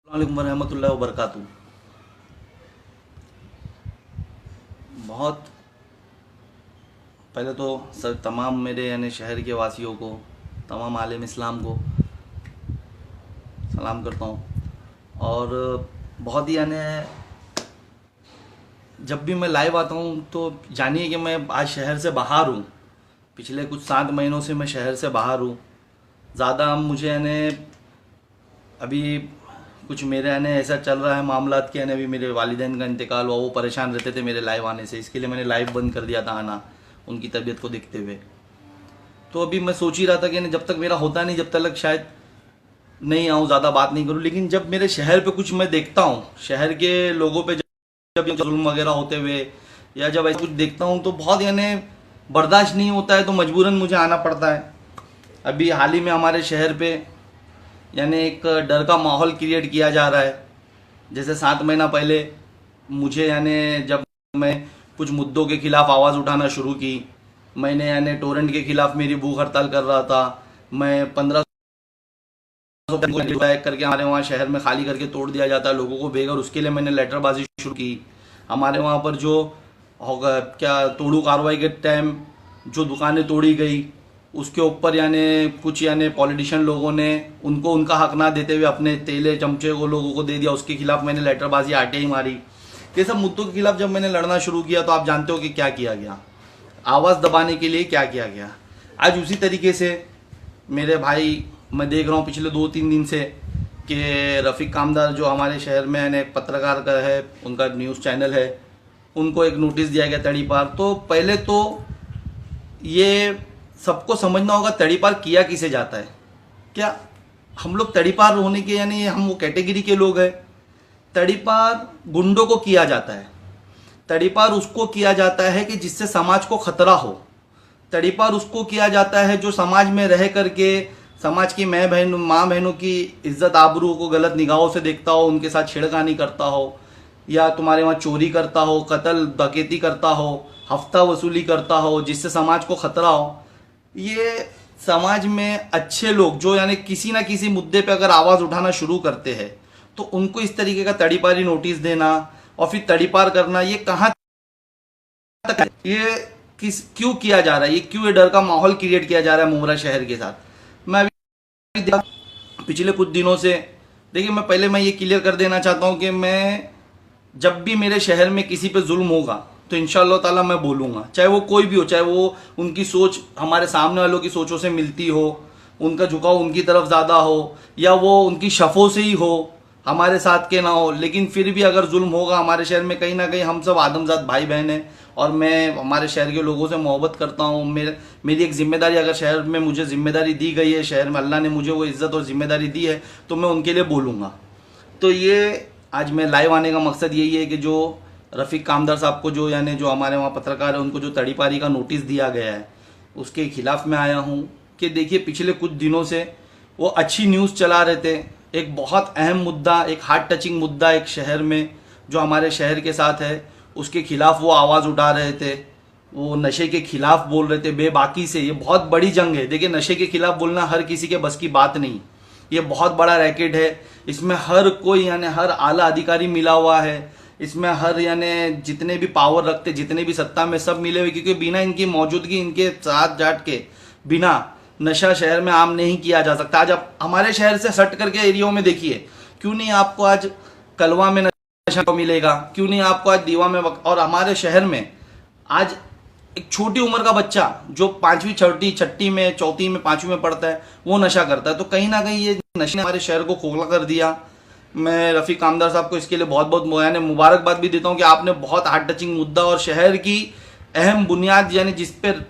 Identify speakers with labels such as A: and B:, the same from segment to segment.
A: वालेकुम वरहमतुल्लाहि वबरकातुहू। बहुत पहले तो सर तमाम मेरे यानी शहर के वासियों को, तमाम आलम इस्लाम को सलाम करता हूँ। और बहुत ही यानी जब भी मैं लाइव आता हूँ तो जानिए कि मैं आज शहर से बाहर हूँ। पिछले कुछ 7 महीनों से मैं शहर से बाहर हूँ। ज़्यादा मुझे यानी अभी कुछ मेरे यानी ऐसा चल रहा है मामलात कि यानी अभी मेरे वालिदैन का इंतकाल हुआ, वो परेशान रहते थे मेरे लाइव आने से, इसके लिए मैंने लाइव बंद कर दिया था आना उनकी तबीयत को देखते हुए। तो अभी मैं सोच ही रहा था कि जब तक मेरा होता नहीं, जब तक शायद नहीं आऊँ, ज़्यादा बात नहीं करूँ। लेकिन जब मेरे शहर पे कुछ मैं देखता हूँ, शहर के लोगों पे जब जुल्म वगैरह होते हुए या जब ऐसा कुछ देखता हूँ तो बहुत यानी बर्दाश्त नहीं होता है, तो मजबूरन मुझे आना पड़ता है। अभी हाल ही में हमारे शहर पे यानी एक डर का माहौल क्रिएट किया जा रहा है। जैसे 7 महीना पहले मुझे यानी जब मैं कुछ मुद्दों के खिलाफ आवाज़ उठाना शुरू की, मैंने यानी टोरेंट के खिलाफ मेरी भूख हड़ताल कर रहा था। मैं 1500 करके हमारे वहाँ शहर में खाली करके तोड़ दिया जाता है लोगों को बेघर, उसके लिए मैंने लेटरबाजी शुरू की। हमारे वहाँ पर जो होगा क्या तोड़ू कार्रवाई के टाइम जो दुकानें तोड़ी गई, उसके ऊपर यानी कुछ यानी पॉलिटिशियन लोगों ने उनको उनका हक ना देते हुए अपने तेले चमचे को लोगों को दे दिया, उसके खिलाफ मैंने लेटरबाजी आरटीआई मारी। ये सब मुद्दों के खिलाफ जब मैंने लड़ना शुरू किया तो आप जानते हो कि क्या किया गया, आवाज़ दबाने के लिए क्या किया गया। आज उसी तरीके से मेरे भाई, मैं देख रहा हूँ पिछले 2-3 दिन से कि रफ़ीक कामदार जो हमारे शहर में यानी एक पत्रकार का है, उनका न्यूज़ चैनल है, उनको एक नोटिस दिया गया तड़ीपार। तो पहले तो ये सबको समझना होगा तड़ीपार किया किसे जाता है। क्या हम लोग तड़ीपार होने के यानी हम वो कैटेगरी के लोग हैं? तड़ीपार गुंडों को किया जाता है। तड़ीपार उसको किया जाता है कि जिससे समाज को खतरा हो। तड़ीपार उसको किया जाता है जो समाज में रह करके समाज की माँ बहनों की इज्जत आबरू को गलत निगाहों से देखता हो, उनके साथ छेड़खानी करता हो, या तुम्हारे वहाँ चोरी करता हो, कत्ल डकैती करता हो, हफ्ता वसूली करता हो, जिससे समाज को खतरा हो। ये समाज में अच्छे लोग जो यानी किसी ना किसी मुद्दे पे अगर आवाज़ उठाना शुरू करते हैं तो उनको इस तरीके का तड़ीपारी नोटिस देना और फिर तड़ीपार करना, ये कहाँ तक है? ये क्यों किया जा रहा है? ये क्यों ये डर का माहौल क्रिएट किया जा रहा है मुमरा शहर के साथ? मैं अभी पिछले कुछ दिनों से देखिए, मैं ये क्लियर कर देना चाहता हूँ कि मैं जब भी मेरे शहर में किसी पे जुल्म होगा तो इंशाअल्लाह ताला मैं बोलूँगा, चाहे वो कोई भी हो, चाहे वो उनकी सोच हमारे सामने वालों की सोचों से मिलती हो, उनका झुकाव उनकी तरफ ज़्यादा हो, या वो उनकी शफ़ों से ही हो, हमारे साथ के ना हो। लेकिन फिर भी अगर जुल्म होगा हमारे शहर में, कहीं ना कहीं हम सब आदमजात भाई बहन हैं और मैं हमारे शहर के लोगों से मोहब्बत करता हूँ। मेरी एक जिम्मेदारी, अगर शहर में मुझे जिम्मेदारी दी गई है, शहर में अल्लाह ने मुझे वो इज़्ज़त और ज़िम्मेदारी दी है, तो मैं उनके लिए बोलूँगा। तो ये आज मैं लाइव आने का मकसद यही है कि जो रफ़ीक कामदार साहब को जो यानी जो हमारे वहाँ पत्रकार है उनको जो तड़ीपारी का नोटिस दिया गया है उसके खिलाफ मैं आया हूँ। कि देखिए, पिछले कुछ दिनों से वो अच्छी न्यूज़ चला रहे थे, एक बहुत अहम मुद्दा, एक हार्ट टचिंग मुद्दा एक शहर में जो हमारे शहर के साथ है, उसके खिलाफ वो आवाज़ उठा रहे थे, वो नशे के खिलाफ बोल रहे थे बेबाकी से। ये बहुत बड़ी जंग है। देखिए, नशे के खिलाफ बोलना हर किसी के बस की बात नहीं, ये बहुत बड़ा रैकेट है। इसमें हर कोई यानी हर आला अधिकारी मिला हुआ है, इसमें हर यानी जितने भी पावर रखते, जितने भी सत्ता में, सब मिले हुए, क्योंकि बिना इनकी मौजूदगी, इनके साथ जाट के बिना नशा शहर में आम नहीं किया जा सकता। आज आप हमारे शहर से हट करके एरियाओं में देखिए, क्यों नहीं आपको आज कलवा में नशा मिलेगा, क्यों नहीं आपको आज दीवा में, और हमारे शहर में आज एक छोटी उम्र का बच्चा जो 5वीं छठी में, चौथी में, 5वीं में पढ़ता है, वो नशा करता है। तो कहीं ना कहीं ये नशे ने हमारे शहर को खोखला कर दिया। मैं रफ़ीक कामदार साहब को इसके लिए बहुत बहुत यानी मुबारकबाद भी देता हूँ कि आपने बहुत हार्ट टचिंग मुद्दा और शहर की अहम बुनियाद यानी जिस पर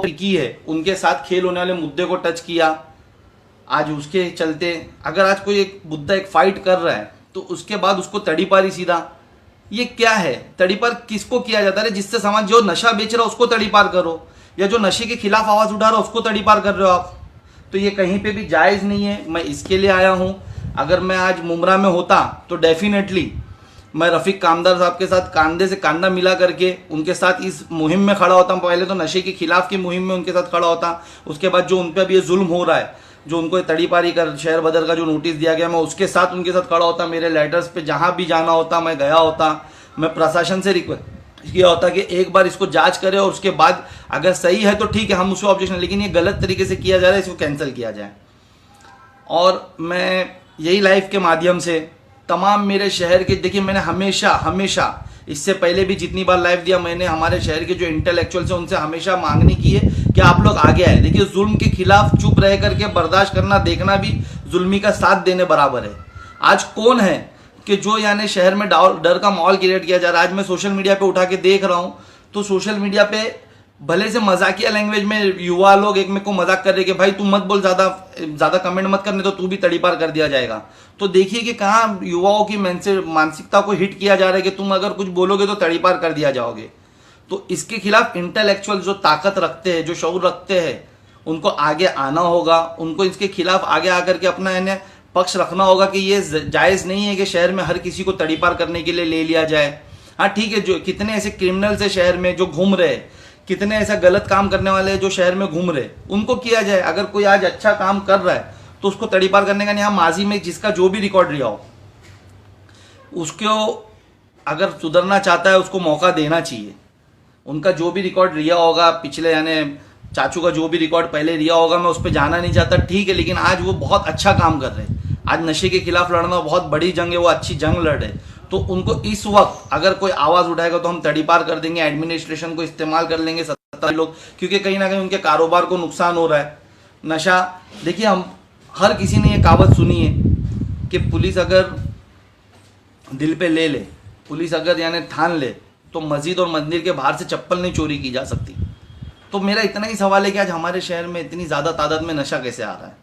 A: की है उनके साथ खेल होने वाले मुद्दे को टच किया। आज उसके चलते अगर आज कोई एक मुद्दा, एक फाइट कर रहा है तो उसके बाद उसको तड़ीपारी सीधा, ये क्या है? तड़ीपार किसको किया जाता है? जिससे समाज, जो नशा बेच रहा है उसको तड़ीपार करो, या जो नशे के खिलाफ आवाज उठा रहा है उसको तड़ीपार कर रहे हो आप। तो ये कहीं पे भी जायज़ नहीं है। मैं इसके लिए आया हूँ। अगर मैं आज मुमरा में होता तो डेफिनेटली मैं रफ़ीक कामदार साहब के साथ कंधे से कंधा मिला करके उनके साथ इस मुहिम में खड़ा होता। पहले तो नशे के खिलाफ की मुहिम में उनके साथ खड़ा होता, उसके बाद जो उन पर अब ये जुल्म हो रहा है, जो उनको तड़ीपारी कर शहर बदर का जो नोटिस दिया गया, मैं उसके साथ उनके साथ खड़ा होता, मेरे लेटर्स पे जहाँ भी जाना होता मैं गया होता, मैं प्रशासन से रिक्वेस्ट किया होता कि एक बार इसको जांच करे और उसके बाद अगर सही है तो ठीक है, हम उसको ऑब्जेक्शन, लेकिन ये गलत तरीके से किया जा रहा है, इसको कैंसिल किया जाए। और मैं यही लाइव के माध्यम से तमाम मेरे शहर के, देखिए मैंने हमेशा हमेशा इससे पहले भी जितनी बार लाइव दिया, मैंने हमारे शहर के जो इंटेलेक्चुअल्स हैं उनसे हमेशा मांगनी की है कि आप लोग आगे आए। देखिए जुल्म के खिलाफ चुप रह करके बर्दाश्त करना देखना भी जुल्मी का साथ देने बराबर है। आज कौन है कि जो यानी शहर में डर का माहौल क्रिएट किया जा रहा है। आज मैं सोशल मीडिया पे उठा के देख रहा हूँ तो सोशल मीडिया पे भले से मजाकिया लैंग्वेज में युवा लोग एक में को मजाक कर रहे कि भाई तू मत बोल, ज्यादा कमेंट मत करने तो तू भी तड़ीपार कर दिया जाएगा। तो देखिए कि कहाँ युवाओं की मानसिकता को हिट किया जा रहा है कि तुम अगर कुछ बोलोगे तो तड़ीपार कर दिया जाओगे। तो इसके खिलाफ इंटेलेक्चुअल जो ताकत रखते हैं, जो शऊर रखते हैं, उनको आगे आना होगा, उनको इसके खिलाफ आगे आकर के अपना यानी पक्ष रखना होगा कि ये जायज़ नहीं है कि शहर में हर किसी को तड़ीपार करने के लिए ले लिया जाए। हाँ ठीक है, जो कितने ऐसे क्रिमिनल्स है शहर में जो घूम रहे, कितने ऐसा गलत काम करने वाले जो शहर में घूम रहे, उनको किया जाए। अगर कोई आज अच्छा काम कर रहा है तो उसको तड़ीपार करने का नहीं, हाँ माजी में जिसका जो भी रिकॉर्ड रहा हो उसको अगर सुधरना चाहता है उसको मौका देना चाहिए। उनका जो भी रिकॉर्ड रिया होगा पिछले, यानी चाचू का जो भी रिकॉर्ड पहले रिया होगा, मैं उस पर जाना नहीं चाहता, ठीक है, लेकिन आज वो बहुत अच्छा काम कर रहे हैं। आज नशे के खिलाफ लड़ना बहुत बड़ी जंग है, वो अच्छी जंग लड़ रहे। तो उनको इस वक्त अगर कोई आवाज उठाएगा तो हम तड़ीपार कर देंगे, एडमिनिस्ट्रेशन को इस्तेमाल कर लेंगे सत्ताधारी लोग, क्योंकि कहीं ना कहीं उनके कारोबार को नुकसान हो रहा है। नशा, देखिए हम हर किसी ने ये कहावत सुनी है कि पुलिस अगर दिल पे ले ले, पुलिस अगर यानी ठान ले तो मस्जिद और मंदिर के बाहर से चप्पल नहीं चोरी की जा सकती। तो मेरा इतना ही सवाल है कि आज हमारे शहर में इतनी ज़्यादा तादाद में नशा कैसे आ रहा है।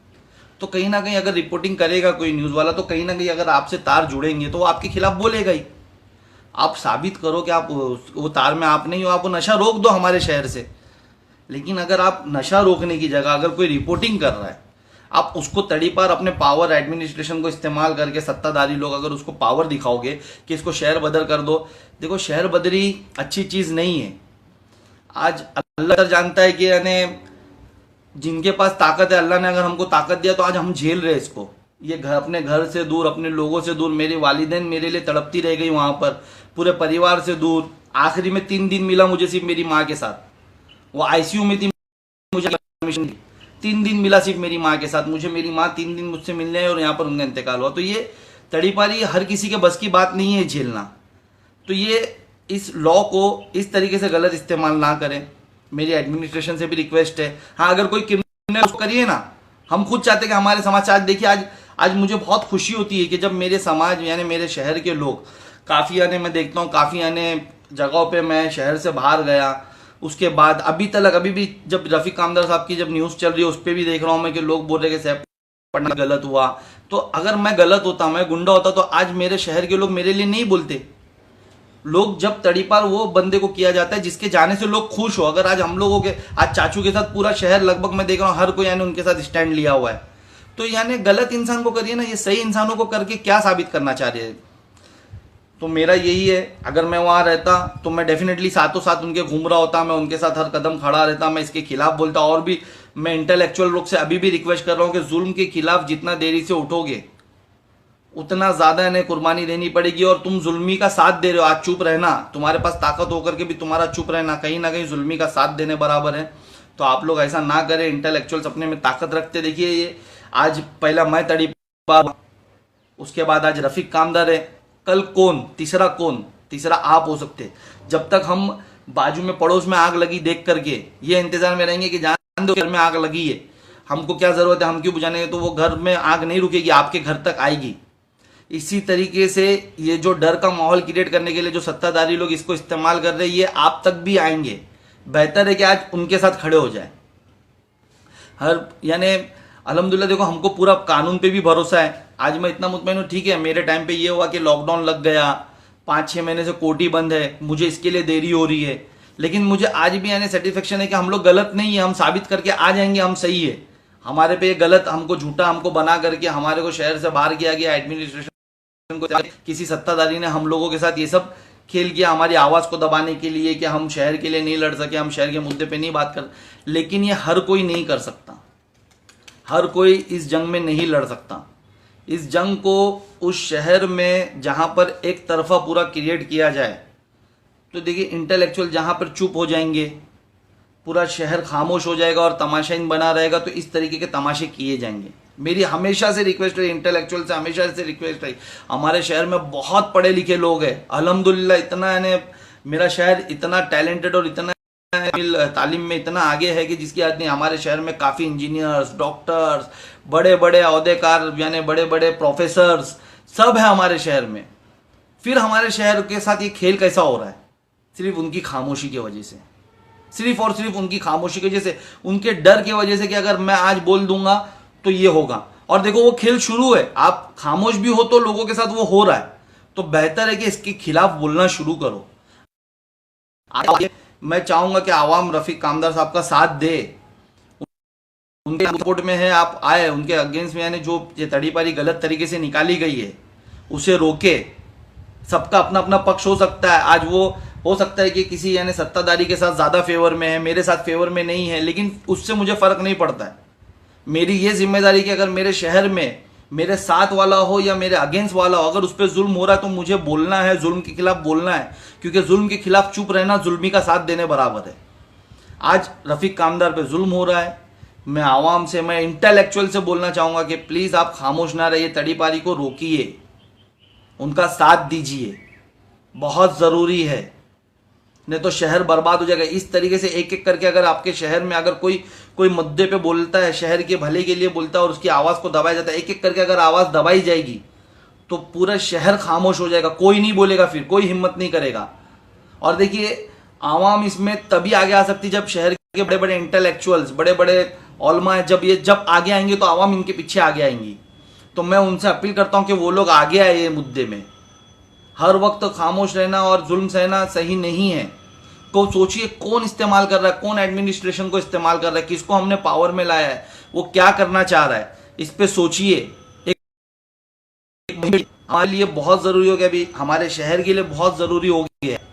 A: तो कहीं ना कहीं अगर रिपोर्टिंग करेगा कोई न्यूज़ वाला तो कहीं ना कहीं अगर आपसे तार जुड़ेंगे तो वो आपके खिलाफ बोलेगा ही। आप साबित करो कि आप वो तार में आप नहीं हो, आप वो नशा रोक दो हमारे शहर से। लेकिन अगर आप नशा रोकने की जगह अगर कोई रिपोर्टिंग कर रहा है, आप उसको तड़ीपार अपने पावर एडमिनिस्ट्रेशन को इस्तेमाल करके सत्ताधारी लोग अगर उसको पावर दिखाओगे कि इसको शहर बदर कर दो, देखो शहर बदरी अच्छी चीज़ नहीं है। आज अल्लाह जानता है कि यानी जिनके पास ताकत है, अल्लाह ने अगर हमको ताकत दिया तो आज हम झेल रहे इसको। ये घर, अपने घर से दूर, अपने लोगों से दूर, मेरी वालिदैन मेरे लिए तड़पती रह गई वहाँ पर, पूरे परिवार से दूर। आखिरी में 3 दिन मिला मुझे सिर्फ मेरी माँ के साथ, वो आईसीयू में थी, मुझे परमिशन दी, 3 दिन मिला सिर्फ मेरी माँ के साथ। मुझे मेरी माँ 3 दिन मुझसे मिलने आई और यहाँ पर उनका इंतकाल हुआ। तो ये तड़ीपारी हर किसी के बस की बात नहीं है झेलना। तो ये इस लॉ को इस तरीके से गलत इस्तेमाल ना करें, मेरी एडमिनिस्ट्रेशन से भी रिक्वेस्ट है। हाँ अगर कोई क्रिमिनल उसको करिए ना, हम खुद चाहते हैं कि हमारे समाज से आज देखिए, आज मुझे बहुत खुशी होती है कि जब मेरे समाज यानी मेरे शहर के लोग काफ़ी, यानी मैं देखता हूँ काफ़ी यानी जगहों पे मैं शहर से बाहर गया, उसके बाद अभी तक अभी भी जब रफ़ीक कामदार साहब की जब न्यूज़ चल रही है उस पर भी देख रहा हूँ मैं कि लोग बोल रहे कि साहब पढ़ना गलत हुआ। तो अगर मैं गलत होता, मैं गुंडा होता, तो आज मेरे शहर के लोग मेरे लिए नहीं बोलते। लोग जब तड़ीपार वो बंदे को किया जाता है जिसके जाने से लोग खुश हो। अगर आज हम लोगों के, आज चाचू के साथ पूरा शहर लगभग मैं देख रहा हूँ हर कोई यानी उनके साथ स्टैंड लिया हुआ है। तो यानी गलत इंसान को करिए ना, ये सही इंसानों को करके क्या साबित करना चाह रहे हैं। तो मेरा यही है, अगर मैं वहाँ रहता तो मैं डेफिनेटली साथों साथ उनके घूम रहा होता, मैं उनके साथ हर कदम खड़ा रहता, मैं इसके खिलाफ बोलता। और भी मैं इंटेलेक्चुअल लोग से अभी भी रिक्वेस्ट कर रहा हूँ कि जुल्म के खिलाफ जितना देरी से उठोगे उतना ज़्यादा इन्हें कुर्बानी देनी पड़ेगी। और तुम जुल्मी का साथ दे रहे हो, आज चुप रहना, तुम्हारे पास ताकत होकर के भी तुम्हारा चुप रहना कहीं ना कहीं जुल्मी का साथ देने बराबर है। तो आप लोग ऐसा ना करें, इंटेलेक्चुअल्स अपने में ताकत रखते। देखिए ये आज पहला मैं तड़ीपार, उसके बाद आज रफ़ीक कामदार है, कल कौन तीसरा, कौन तीसरा आप हो सकते। जब तक हम बाजू में पड़ोस में आग लगी देख करके ये इंतजार में रहेंगे कि जान दो घर में आग लगी है, हमको क्या जरूरत है, हम क्यों बुझाने, तो वो घर में आग नहीं रुकेगी, आपके घर तक आएगी। इसी तरीके से ये जो डर का माहौल क्रिएट करने के लिए जो सत्ताधारी लोग इसको इस्तेमाल कर रहे हैं, ये आप तक भी आएंगे। बेहतर है कि आज उनके साथ खड़े हो जाए। हर यानी अल्हम्दुलिल्लाह देखो हमको पूरा कानून पे भी भरोसा है। आज मैं इतना मुतमईन हूँ, ठीक है मेरे टाइम पे ये हुआ कि लॉकडाउन लग गया, 5-6 महीने से कोर्ट ही बंद है, मुझे इसके लिए देरी हो रही है, लेकिन मुझे आज भी यानी सेटिस्फेक्शन है कि हम लोग गलत नहीं है, हम साबित करके आ जाएंगे हम सही है। हमारे पे ये गलत, हमको झूठा हमको बना करके हमारे को शहर से बाहर किया गया, एडमिनिस्ट्रेशन को किसी सत्ताधारी ने हम लोगों के साथ ये सब खेल किया हमारी आवाज़ को दबाने के लिए कि हम शहर के लिए नहीं लड़ सके, हम शहर के मुद्दे पे नहीं बात कर। लेकिन ये हर कोई नहीं कर सकता, हर कोई इस जंग में नहीं लड़ सकता। इस जंग को उस शहर में जहां पर एक तरफा पूरा क्रिएट किया जाए, तो देखिए इंटेलेक्चुअल जहां पर चुप हो जाएंगे, पूरा शहर खामोश हो जाएगा और तमाशाइन बना रहेगा, तो इस तरीके के तमाशे किए जाएंगे। मेरी हमेशा से रिक्वेस्ट रही, इंटेलेक्चुअल से हमेशा से रिक्वेस्ट रही, हमारे शहर में बहुत पढ़े लिखे लोग हैं अल्हम्दुलिल्लाह, इतना यानी मेरा शहर इतना टैलेंटेड और इतना तालीम में इतना आगे है कि जिसकी याद नहीं। हमारे शहर में काफ़ी इंजीनियर्स, डॉक्टर्स, बड़े बड़े अहदेकार यानी बड़े बड़े प्रोफेसर्स सब है हमारे शहर में। फिर हमारे शहर के साथ ये खेल कैसा हो रहा है? सिर्फ उनकी खामोशी की वजह से, सिर्फ और सिर्फ उनकी खामोशी की वजह से, उनके डर की वजह से कि अगर मैं आज बोल दूंगा तो ये होगा। और देखो वो खेल शुरू है, आप खामोश भी हो तो लोगों के साथ वो हो रहा है, तो बेहतर है कि इसके खिलाफ बोलना शुरू करो। मैं चाहूंगा कि आवाम रफीक कामदार साहब का साथ दे, उनके सपोर्ट में है, आप आए उनके अगेंस्ट में, यानी जो ये तड़ीपारी गलत तरीके से निकाली गई है उसे रोके। सबका अपना अपना पक्ष हो सकता है, आज वो हो सकता है कि किसी यानी सत्ताधारी के साथ ज़्यादा फेवर में है, मेरे साथ फेवर में नहीं है, लेकिन उससे मुझे फ़र्क नहीं पड़ता है। मेरी ये जिम्मेदारी कि अगर मेरे शहर में मेरे साथ वाला हो या मेरे अगेंस्ट वाला हो, अगर उस पर जुल्म हो रहा है तो मुझे बोलना है, जुल्म के खिलाफ बोलना है, क्योंकि जुल्म के खिलाफ चुप रहना जुल्मी का साथ देने बराबर है। आज रफीक कामदार पे जुल्म हो रहा है, मैं आवाम से, मैं इंटेलेक्चुअल से बोलना चाहूँगा कि प्लीज़ आप खामोश ना रहिए, तड़ीपारी को रोकिए, उनका साथ दीजिए, बहुत ज़रूरी है, नहीं तो शहर बर्बाद हो जाएगा। इस तरीके से एक एक करके अगर आपके शहर में अगर कोई मुद्दे पे बोलता है, शहर के भले के लिए बोलता है और उसकी आवाज़ को दबाया जाता है, एक एक करके अगर आवाज़ दबाई जाएगी तो पूरा शहर खामोश हो जाएगा, कोई नहीं बोलेगा, फिर कोई हिम्मत नहीं करेगा। और देखिए आवाम इसमें तभी आगे आ सकती जब शहर के बड़े बड़े इंटेलेक्चुअल्स, बड़े बड़े ओलमा जब आगे आएंगे तो आवाम इनके पीछे आगे आएंगी। तो मैं उनसे अपील करता हूँ कि वो लोग आगे आए ये मुद्दे में। हर वक्त खामोश रहना और जुल्म सहना सही नहीं है। को सोचिए कौन इस्तेमाल कर रहा है, कौन एडमिनिस्ट्रेशन को इस्तेमाल कर रहा है, किसको हमने पावर में लाया है, वो क्या करना चाह रहा है, इस पे सोचिए। हमारे लिए बहुत जरूरी हो गया, अभी हमारे शहर के लिए बहुत जरूरी हो गया है।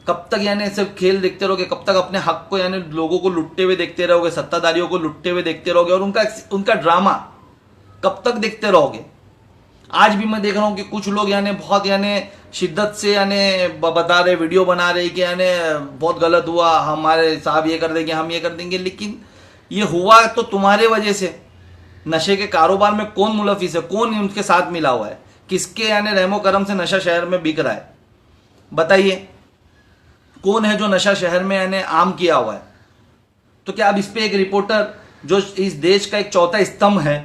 A: कब तक यानी सिर्फ खेल देखते रहोगे, कब तक अपने हक को यानी लोगों को लुटते हुए देखते रहोगे, सत्ताधारियों को लुटते हुए देखते रहोगे, और उनका ड्रामा कब तक देखते रहोगे? आज भी मैं देख रहा हूँ कि कुछ लोग यानी बहुत यानी शिद्दत से यानी बता रहे, वीडियो बना रहे कि यानी बहुत गलत हुआ, हमारे साहब ये कर देंगे, हम ये कर देंगे। लेकिन ये हुआ तो तुम्हारे वजह से। नशे के कारोबार में कौन मुलविस है, कौन उनके साथ मिला हुआ है, किसके यानी रहमो करम से नशा शहर में बिक रहा है? बताइए कौन है जो नशा शहर में यानी आम किया हुआ है? तो क्या अब इस पे एक रिपोर्टर जो इस देश का एक चौथा स्तंभ है,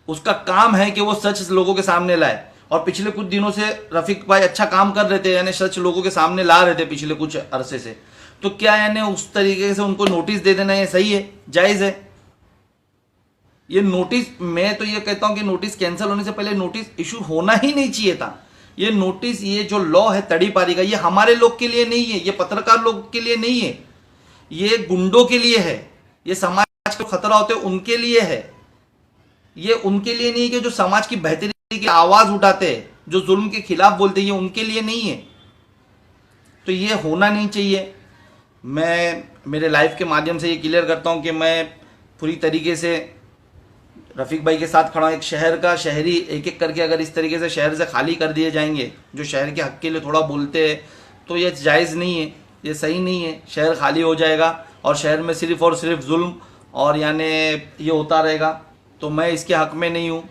A: उसका काम है कि वो सच लोगों के सामने लाए। और पिछले कुछ दिनों से रफीक भाई अच्छा काम कर रहे थे, यानी सच लोगों के सामने ला रहे थे पिछले कुछ अरसे से। तो क्या यानी उस तरीके से उनको नोटिस दे देना ये सही है, जायज है? ये नोटिस, मैं तो ये कहता हूं कि नोटिस कैंसिल होने से पहले नोटिस इशू होना ही नहीं चाहिए था। ये नोटिस, ये जो लॉ है तड़ीपारी का, ये हमारे लोग के लिए नहीं है, ये पत्रकार लोग के लिए नहीं है, ये गुंडों के लिए है, ये समाज को खतरा होते उनके लिए है। ये उनके लिए नहीं कि जो समाज की बेहतरी की आवाज उठाते हैं, जो जुल्म के खिलाफ बोलते हैं, ये उनके लिए नहीं है। तो ये होना नहीं चाहिए। मैं मेरे लाइफ के माध्यम से ये क्लियर करता हूं कि मैं पूरी तरीके से रफीक भाई के साथ खड़ा हूं। एक शहर का शहरी एक एक करके अगर इस तरीके से शहर से खाली कर दिए जाएंगे, जो शहर के हक के लिए थोड़ा बोलते हैं, तो ये जायज़ नहीं है, ये सही नहीं है। शहर खाली हो जाएगा और शहर में सिर्फ और सिर्फ जुल्म और यानी ये होता रहेगा। तो मैं इसके हक में नहीं हूँ।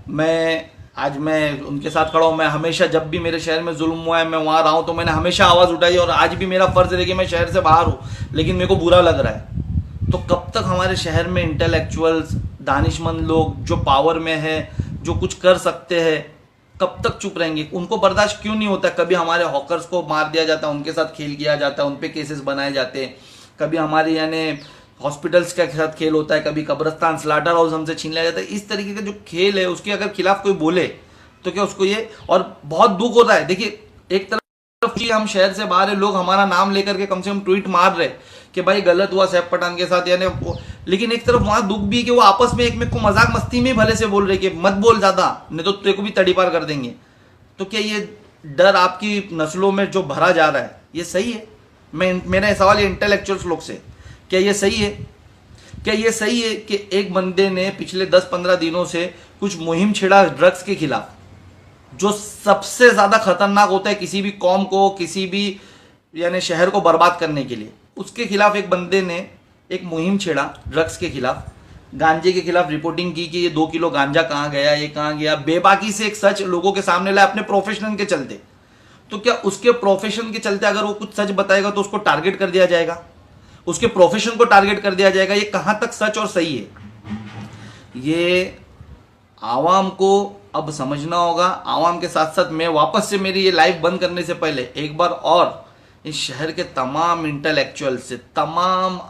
A: मैं उनके साथ खड़ा हूँ। मैं हमेशा जब भी मेरे शहर में जुल्म हुआ है, मैं वहाँ रहा हूँ, तो मैंने हमेशा आवाज़ उठाई, और आज भी मेरा फ़र्ज़ है कि मैं शहर से बाहर हूँ, लेकिन मेरे को बुरा लग रहा है। तो कब तक हमारे शहर में इंटेलेक्चुअल्स, दानिशमंद लोग जो पावर में है, जो कुछ कर सकते हैं, कब तक चुप रहेंगे? उनको बर्दाश्त क्यों नहीं होता? कभी हमारे हॉकर्स को मार दिया जाता है, उनके साथ खेल किया जाता है, उन पर केसेस बनाए जाते हैं, कभी हमारे यानी हॉस्पिटल्स के साथ खेल होता है, कभी कब्रस्तान, स्लाटर हाउस हमसे छीन लिया जाता है। इस तरीके का जो खेल है उसके अगर खिलाफ कोई बोले तो क्या उसको ये, और बहुत दुख होता है। देखिए एक तरफ हम शहर से बाहर है, लोग हमारा नाम लेकर के कम से कम ट्वीट मार रहे कि भाई गलत हुआ सैफ पठान के साथ, यानी लेकिन एक तरफ वहां दुख भी कि वो आपस में एक में को मजाक मस्ती में भले से बोल रहे कि मत बोल ज्यादा, नहीं तो तेरे को भी तड़ीपार कर देंगे। तो क्या ये डर आपकी नस्लों में जो भरा जा रहा है, ये सही है? मेरा सवाल है इंटेलेक्चुअल्स लोग से, क्या ये सही है क्या ये सही है कि एक बंदे ने पिछले 10-15 दिनों से कुछ मुहिम छेड़ा ड्रग्स के खिलाफ, जो सबसे ज्यादा खतरनाक होता है किसी भी कौम को, किसी भी यानी शहर को बर्बाद करने के लिए, उसके खिलाफ एक बंदे ने एक मुहिम छेड़ा ड्रग्स के खिलाफ, गांजे के खिलाफ रिपोर्टिंग की कि ये 2 किलो गांजा कहाँ गया, ये कहाँ गया, बेबाकी से एक सच लोगों के सामने लाया अपने प्रोफेशन के चलते। तो क्या उसके प्रोफेशन के चलते अगर वो कुछ सच बताएगा तो उसको टारगेट कर दिया जाएगा, उसके प्रोफेशन को टारगेट कर दिया जाएगा? ये कहां तक सच और सही है, ये आवाम को अब समझना होगा। आवाम के साथ साथ मैं वापस से मेरी ये लाइव बंद करने से पहले एक बार और इस शहर के तमाम इंटेलेक्चुअल से, तमाम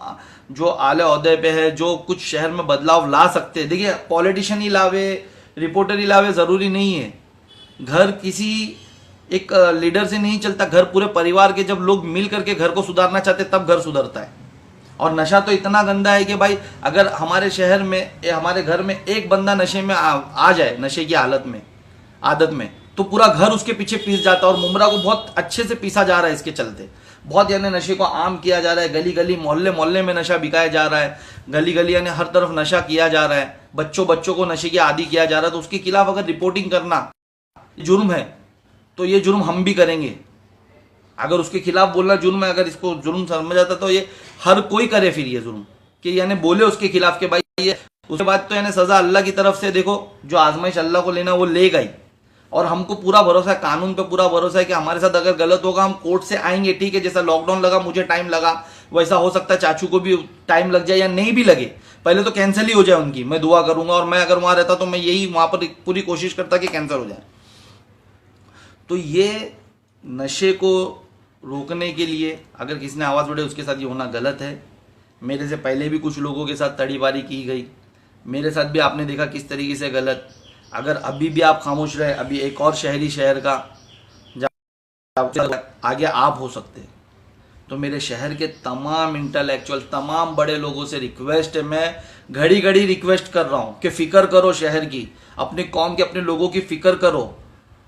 A: जो आले ओहदे पे है, जो कुछ शहर में बदलाव ला सकते हैं, देखिए पॉलिटिशियन ही लावे, रिपोर्टर ही लावे, जरूरी नहीं है। घर किसी एक लीडर से नहीं चलता, घर पूरे परिवार के जब लोग मिल करके घर को सुधारना चाहते तब घर सुधरता है। और नशा तो इतना गंदा है कि भाई अगर हमारे शहर में, हमारे घर में एक बंदा नशे में आ जाए, नशे की हालत में, आदत में, तो पूरा घर उसके पीछे पीस जाता है। और मुमरा को बहुत अच्छे से पीसा जा रहा है इसके चलते, बहुत यानी नशे को आम किया जा रहा है। गली गली मोहल्ले मोहल्ले में नशा बिकाया जा रहा है, गली गली यानी हर तरफ नशा किया जा रहा है, बच्चों को नशे की आदी किया जा रहा है। तो उसके खिलाफ अगर रिपोर्टिंग करना जुर्म है तो ये जुर्म हम भी करेंगे। अगर उसके खिलाफ बोलना जुर्म है, अगर इसको जुर्म समझ जाता तो ये हर कोई करे फिर ये जुर्म, कि यानी बोले उसके खिलाफ के भाई ये, उसके बाद तो यानी सजा अल्लाह की तरफ से, देखो जो आजमाइश अल्लाह को लेना वो लेगा ही। और हमको पूरा भरोसा है, कानून पे पूरा भरोसा है कि हमारे साथ अगर गलत होगा हम कोर्ट से आएंगे, ठीक है। जैसा लॉकडाउन लगा, मुझे टाइम लगा, वैसा हो सकता है चाचू को भी टाइम लग जाए या नहीं भी लगे, पहले तो कैंसिल ही हो जाए उनकी, मैं दुआ करूंगा। और मैं अगर वहां रहता तो मैं यही वहां पर पूरी कोशिश करता कि कैंसिल हो जाए। तो ये नशे को रोकने के लिए अगर किसी ने आवाज़ उठाई, उसके साथ ये होना गलत है। मेरे से पहले भी कुछ लोगों के साथ तड़ीबारी की गई, मेरे साथ भी आपने देखा किस तरीके से गलत। अगर अभी भी आप खामोश रहे, अभी एक और शहरी शहर का आगे आप हो सकते हैं। तो मेरे शहर के तमाम इंटेलेक्चुअल, तमाम बड़े लोगों से रिक्वेस्ट है, मैं घड़ी घड़ी रिक्वेस्ट कर रहा हूँ कि फिक्र करो शहर की, अपनी कौम के, अपने लोगों की फिक्र करो।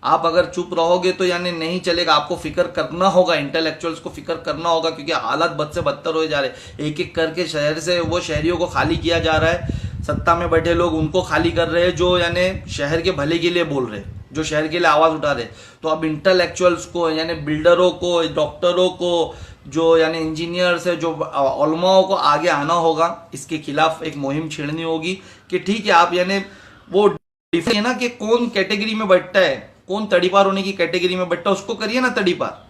A: आप अगर चुप रहोगे तो यानी नहीं चलेगा, आपको फिक्र करना होगा, इंटेलेक्चुअल्स को फिक्र करना होगा, क्योंकि हालात बद से बदतर हो जा रहे। एक एक करके शहर से वो शहरियों को खाली किया जा रहा है, सत्ता में बैठे लोग उनको खाली कर रहे हैं जो यानी शहर के भले के लिए बोल रहे, जो शहर के लिए आवाज उठा रहे। तो अब इंटेलेक्चुअल्स को, यानी बिल्डरों को, डॉक्टरों को, जो यानी इंजीनियर्स है, जो उलमाओं को आगे आना होगा, इसके खिलाफ एक मुहिम छेड़नी होगी कि ठीक है आप यानी वो डिफरेंस है ना कि कौन कैटेगरी में बैठता है, कौन तड़ीपार होने की कैटेगरी में बैठता है, उसको करिए ना तड़ीपार,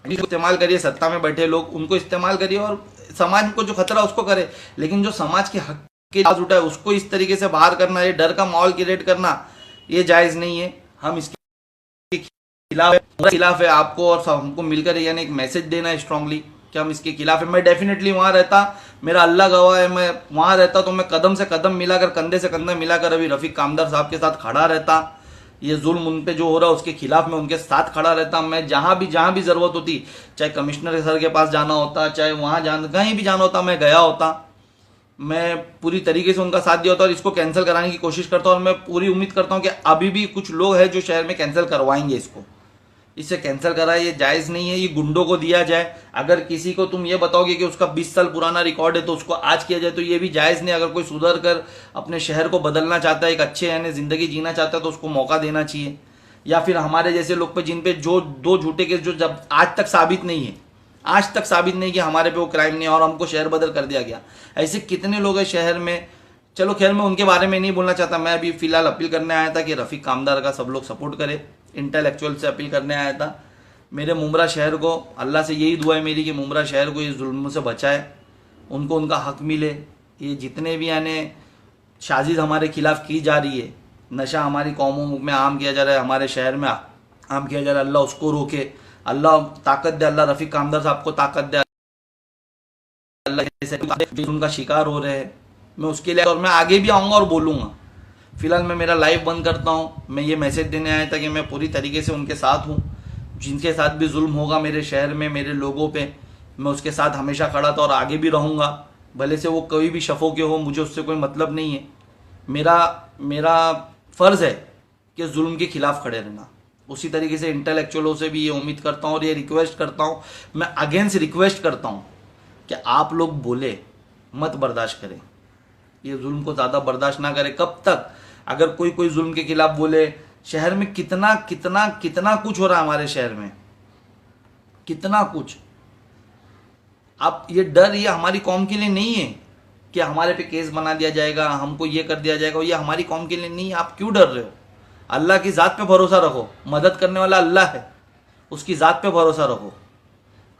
A: इस्तेमाल करिए। सत्ता में बैठे लोग उनको इस्तेमाल करिए और समाज को जो खतरा उसको करे, लेकिन जो समाज के हक की आवाज उठाए उसको इस तरीके से बाहर करना, ये डर का माहौल क्रिएट करना, ये जायज नहीं है। हम इसके खिलाफ है, आपको और हमको मिलकर यानी एक मैसेज देना है स्ट्रांगली कि हम इसके खिलाफ है। मैं डेफिनेटली वहां रहता, मेरा अल्लाह गवाह है, मैं वहां रहता तो मैं कदम से कदम मिलाकर, कंधे से कंधा मिलाकर अभी रफीक कामदार साहब के साथ खड़ा रहता। ये जुल्म उन पे जो हो रहा है उसके खिलाफ मैं उनके साथ खड़ा रहता। मैं जहां भी जरूरत होती, चाहे कमिश्नर सर के पास जाना होता, चाहे वहां कहीं भी जाना होता, मैं गया होता, मैं पूरी तरीके से उनका साथ दिया होता और इसको कैंसिल कराने की कोशिश करता हूं। और मैं पूरी उम्मीद करता हूं कि अभी भी कुछ लोग हैं जो शहर में कैंसिल करवाएंगे इसको, इसे कैंसिल कराए, ये जायज नहीं है, ये गुंडों को दिया जाए। अगर किसी को तुम ये बताओगे कि उसका 20 साल पुराना रिकॉर्ड है तो उसको आज किया जाए, तो ये भी जायज नहीं। अगर कोई सुधर कर अपने शहर को बदलना चाहता है, एक अच्छे यानी जिंदगी जीना चाहता है, तो उसको मौका देना चाहिए। या फिर हमारे जैसे लोग पे, जिन पे जो 2 झूठे केस जो जब आज तक साबित नहीं है, आज तक साबित नहीं कि हमारे पे वो क्राइम नहीं है और हमको शहर बदल कर दिया गया, ऐसे कितने लोग हैं शहर में। चलो खैर मैं उनके बारे में नहीं बोलना चाहता, मैं अभी फिलहाल अपील करने आया था कि रफीक कामदार का सब लोग सपोर्ट करें, इंटेलेक्चुअल से अपील करने आया था। मेरे मुमरा शहर को, अल्लाह से यही दुआ है मेरी कि मुमरा शहर को इस जुल्म से बचाए, उनको उनका हक मिले। ये जितने भी यानी साजिश हमारे खिलाफ की जा रही है, नशा हमारी कौमों में आम किया जा रहा है, हमारे शहर में आम किया जा रहा है, अल्लाह उसको रोके, अल्लाह ताकत दे, अल्लाह रफीक कामदार साहब को ताकत दे, अल्लाह उनका शिकार हो रहे हैं, मैं उसके लिए और मैं आगे भी आऊँगा और बोलूँगा। फिलहाल मैं मेरा लाइव बंद करता हूँ। मैं ये मैसेज देने आया था कि मैं पूरी तरीके से उनके साथ हूँ, जिनके साथ भी जुल्म होगा मेरे शहर में, मेरे लोगों पे, मैं उसके साथ हमेशा खड़ा था और आगे भी रहूँगा, भले से वो कोई भी शफ़ों के हो, मुझे उससे कोई मतलब नहीं है। मेरा फ़र्ज़ है कि जुल्म के खिलाफ खड़े रहना। उसी तरीके से इंटेलेक्चुअलों से भी ये उम्मीद करता हूँ और ये रिक्वेस्ट करता हूँ, मैं अगेंस्ट रिक्वेस्ट करता हूँ कि आप लोग बोले, मत बर्दाश्त करें, ये जुल्म को ज़्यादा बर्दाश्त ना करें। कब तक? अगर कोई कोई जुल्म के खिलाफ बोले, शहर में कितना कितना कितना कुछ हो रहा है हमारे शहर में, कितना कुछ। अब ये डर ये हमारी कौम के लिए नहीं है कि हमारे पे केस बना दिया जाएगा, हमको ये कर दिया जाएगा, ये हमारी कौम के लिए नहीं है। आप क्यों डर रहे हो? अल्लाह की ज़ात पे भरोसा रखो, मदद करने वाला अल्लाह है, उसकी ज़ात पे भरोसा रखो।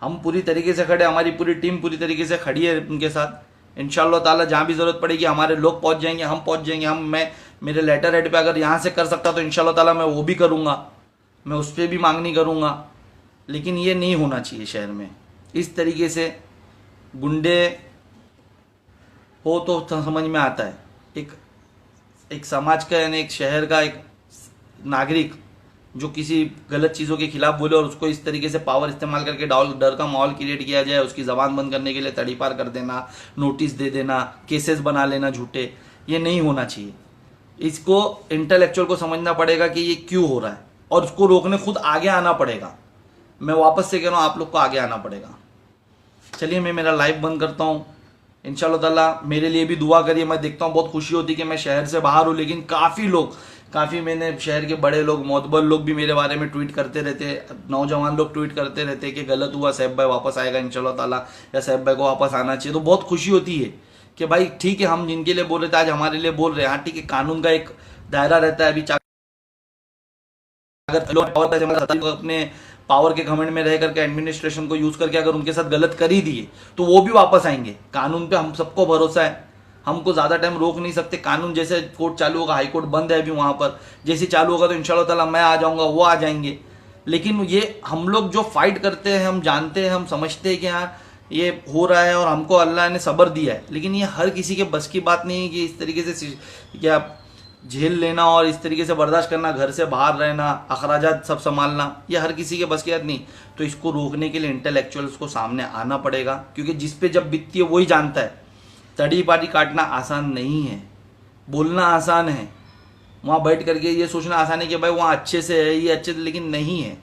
A: हम पूरी तरीके से खड़े, हमारी पूरी टीम पूरी तरीके से खड़ी है उनके साथ। इंशाअल्लाह ताला जहाँ भी ज़रूरत पड़ेगी हमारे लोग पहुँच जाएंगे, हम पहुँच जाएंगे। मैं मेरे लेटर हेड पे अगर यहाँ से कर सकता तो इंशाअल्लाह ताला मैं वो भी करूँगा, मैं उस पर भी मांगनी करूँगा। लेकिन ये नहीं होना चाहिए शहर में। इस तरीके से गुंडे हो तो समझ में आता है। एक समाज का यानी एक शहर का एक नागरिक जो किसी गलत चीज़ों के खिलाफ बोले और उसको इस तरीके से पावर इस्तेमाल करके डर का माहौल क्रिएट किया जाए, उसकी ज़बान बंद करने के लिए तड़ीपार कर देना, नोटिस दे देना, केसेस बना लेना झूठे, ये नहीं होना चाहिए। इसको इंटेलेक्चुअल को समझना पड़ेगा कि ये क्यों हो रहा है और उसको रोकने खुद आगे आना पड़ेगा। मैं वापस से कह रहा हूँ, आप लोग को आगे आना पड़ेगा। चलिए मैं मेरा लाइव बंद करता हूँ। इंशाअल्लाह ताला मेरे लिए भी दुआ करिए। मैं देखता हूँ बहुत खुशी होती है कि मैं शहर से बाहर हूँ, लेकिन काफ़ी मैंने शहर के बड़े लोग, मोतबर लोग भी मेरे बारे में ट्वीट करते रहते, नौजवान लोग ट्वीट करते रहते कि गलत हुआ, सैफ भाई वापस आएगा इंशाअल्लाह ताला, या सैफ भाई को वापस आना चाहिए। तो बहुत खुशी होती है कि भाई ठीक है, हम जिनके लिए बोल रहे थे आज हमारे लिए बोल रहे हैं। हाँ ठीक है, कानून का एक दायरा रहता है। अभी अगर लोग अपने पावर के घमंड में रह करके एडमिनिस्ट्रेशन को यूज करके अगर उनके साथ गलत कर ही दिए तो वो भी वापस आएंगे। कानून पे हम सबको भरोसा है, हमको ज़्यादा टाइम रोक नहीं सकते। कानून जैसे कोर्ट चालू होगा, हाई कोर्ट बंद है अभी, वहाँ पर जैसे चालू होगा तो इंशाअल्लाह ताला मैं आ जाऊँगा, वो आ जाएंगे। लेकिन ये हम लोग जो फाइट करते हैं, हम जानते हैं, हम समझते हैं कि हाँ ये हो रहा है और हमको अल्लाह ने सब्र दिया है। लेकिन ये हर किसी के बस की बात नहीं है कि इस तरीके से क्या झेल लेना और इस तरीके से बर्दाश्त करना, घर से बाहर रहना, अखराजात सब संभालना, ये हर किसी के बस की बात नहीं। तो इसको रोकने के लिए इंटेलेक्चुअल्स को सामने आना पड़ेगा, क्योंकि जिस पे जब बीतती है वही जानता है। तड़ी पाटी काटना आसान नहीं है, बोलना आसान है, वहाँ बैठ करके ये सोचना आसान है कि भाई वहाँ अच्छे से है, ये अच्छे से, लेकिन नहीं है।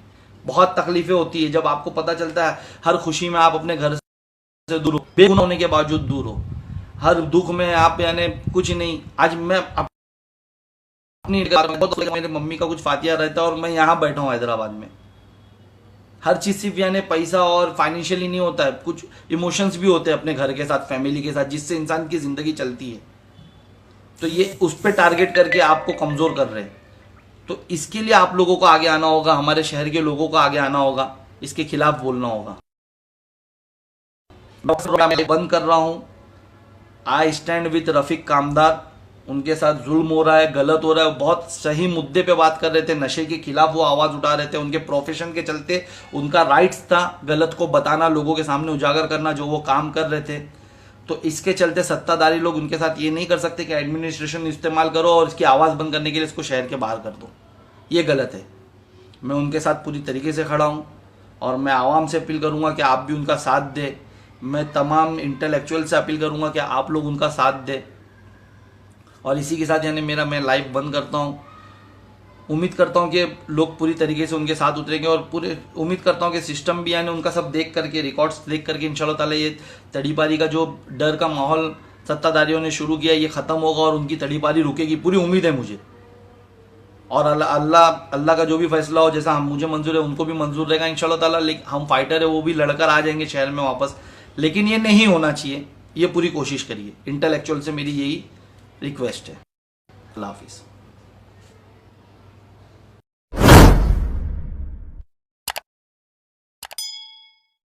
A: बहुत तकलीफें होती है जब आपको पता चलता है हर खुशी में आप अपने घर से दूर हो, बेगुनाह होने के बावजूद दूर हो, हर दुख में आप यानी कुछ नहीं। आज मैं मेरे मम्मी का कुछ फातिया रहता है और मैं यहाँ बैठा हूँ हैदराबाद में। हर चीज़ सिर्फ यानी पैसा और फाइनेंशियली नहीं होता है, कुछ इमोशंस भी होते हैं अपने घर के साथ, फैमिली के साथ, जिससे इंसान की ज़िंदगी चलती है। तो ये उस पर टारगेट करके आपको कमज़ोर कर रहे हैं। तो इसके लिए आप लोगों को आगे आना होगा, हमारे शहर के लोगों को आगे आना होगा, इसके खिलाफ बोलना होगा। मैं बंद कर रहा हूँ। आई स्टैंड विथ रफीक कामदार। उनके साथ जुल्म हो रहा है, गलत हो रहा है। बहुत सही मुद्दे पे बात कर रहे थे, नशे के खिलाफ वो आवाज़ उठा रहे थे। उनके प्रोफेशन के चलते उनका राइट्स था गलत को बताना, लोगों के सामने उजागर करना, जो वो काम कर रहे थे। तो इसके चलते सत्ताधारी लोग उनके साथ ये नहीं कर सकते कि एडमिनिस्ट्रेशन इस्तेमाल करो और इसकी आवाज़ बंद करने के लिए इसको शहर के बाहर कर दो। ये गलत है। मैं उनके साथ पूरी तरीके से खड़ा हूँ और मैं आवाम से अपील करूँगा कि आप भी उनका साथ दें। मैं तमाम इंटेलेक्चुअल से अपील करूँगा कि आप लोग उनका साथ दें। और इसी के साथ यानी मैं लाइव बंद करता हूँ। उम्मीद करता हूँ कि लोग पूरी तरीके से उनके साथ उतरेंगे और पूरे उम्मीद करता हूँ कि सिस्टम भी यानी उनका सब देख करके, रिकॉर्ड्स देख करके इंशाल्लाह ताला ये तड़ीपारी का जो डर का माहौल सत्ताधारियों ने शुरू किया ये ख़त्म होगा और उनकी तड़ीपारी रुकेगी, पूरी उम्मीद है मुझे। और अल्लाह का जो भी फैसला हो, जैसा हम मुझे मंजूर है उनको भी मंजूर रहेगा इंशाल्लाह ताला। हम फाइटर है, वो भी लड़कर आ जाएंगे शहर में वापस। लेकिन ये नहीं होना चाहिए, ये पूरी कोशिश करिए। इंटेलेक्चुअल से मेरी यही रिक्वेस्ट है। अल्लाह हाफिज़।